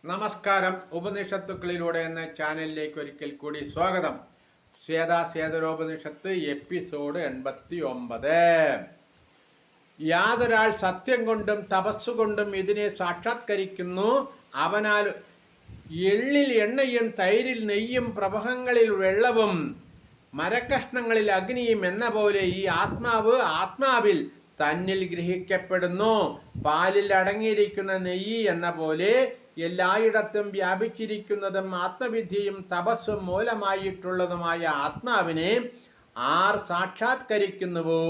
നമസ്കാരം. ഉപനിഷത്തുക്കളിലൂടെ എന്ന ചാനലിലേക്ക് ഒരിക്കൽ കൂടി സ്വാഗതം. ശ്വേതാശ്വേതരോപനിഷത്ത് എപ്പിസോഡ് 89. യാതൊരാൾ സത്യം കൊണ്ടും തപസ്സുകൊണ്ടും ഇതിനെ സാക്ഷാത്കരിക്കുന്നു, അവനാൽ എള്ളിൽ എണ്ണയും തൈരിൽ നെയ്യും പ്രഭങ്ങളിൽ വെള്ളവും മരക്കഷ്ണങ്ങളിൽ അഗ്നിയും എന്ന പോലെ ഈ ആത്മാവിൽ തന്നിൽ ഗ്രഹിക്കപ്പെടുന്നു. പാലിൽ അടങ്ങിയിരിക്കുന്ന നെയ്യ് എന്ന പോലെ എല്ലായിടത്തും വ്യാപിച്ചിരിക്കുന്നതും ആത്മവിദ്യയും തപസ്സും മൂലമായിട്ടുള്ളതുമായ ആത്മാവിനെ ആർ സാക്ഷാത്കരിക്കുന്നുവോ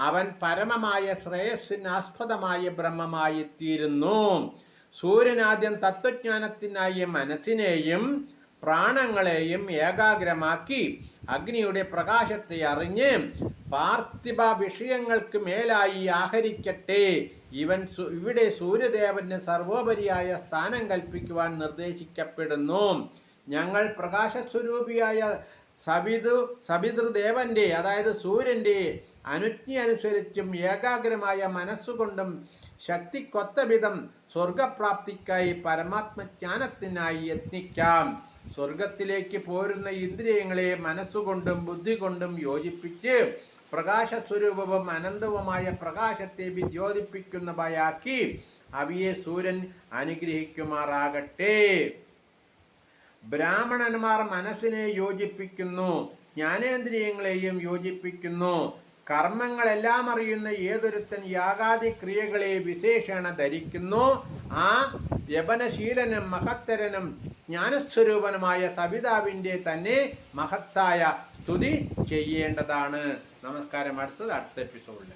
അവൻ പരമമായ ശ്രേയസ്സിന് ആസ്പദമായ ബ്രഹ്മമായി തീരുന്നു. സൂര്യനാദ്യം തത്വജ്ഞാനത്തിനായി മനസ്സിനെയും പ്രാണങ്ങളെയും ഏകാഗ്രമാക്കി അഗ്നിയുടെ പ്രകാശത്തെ അറിഞ്ഞ് പാർത്ഥിവ വിഷയങ്ങൾക്ക് മേലായി ആഹരിക്കട്ടെ. ഇവിടെ സൂര്യദേവന് സർവോപരിയായ സ്ഥാനം കൽപ്പിക്കുവാൻ നിർദ്ദേശിക്കപ്പെടുന്നു. ഞങ്ങൾ പ്രകാശസ്വരൂപിയായ സവിതൃദേവന്റെ, അതായത് സൂര്യന്റെ അനുജ്ഞ അനുസരിച്ചും ഏകാഗ്രമായ മനസ്സുകൊണ്ടും ശക്തിക്കൊത്ത വിധം സ്വർഗപ്രാപ്തിക്കായി പരമാത്മജ്ഞാനത്തിനായി യത്നിക്കാം. സ്വർഗത്തിലേക്ക് പോരുന്ന ഇന്ദ്രിയങ്ങളെ മനസ്സുകൊണ്ടും ബുദ്ധി കൊണ്ടും യോജിപ്പിച്ച് പ്രകാശസ്വരൂപവും അനന്തവുമായ പ്രകാശത്തെ വിദ്യോതിപ്പിക്കുന്നവയാക്കി അവയെ സൂര്യൻ അനുഗ്രഹിക്കുമാറാകട്ടെ. ബ്രാഹ്മണന്മാർ മനസ്സിനെ യോജിപ്പിക്കുന്നു, ജ്ഞാനേന്ദ്രിയങ്ങളെയും യോജിപ്പിക്കുന്നു. കർമ്മങ്ങളെല്ലാം അറിയുന്ന ഏതൊരുത്തൻ യാഗാദി ക്രിയകളെ വിശേഷണ ധരിക്കുന്നു, ആ യപനശീലനും മഹത്തരനും ജ്ഞാനസ്വരൂപനുമായ സവിതാവിൻ്റെ തന്നെ മഹത്തായ സ്തുതി ചെയ്യേണ്ടതാണ്. നമസ്കാരം. അടുത്ത എപ്പിസോഡിൽ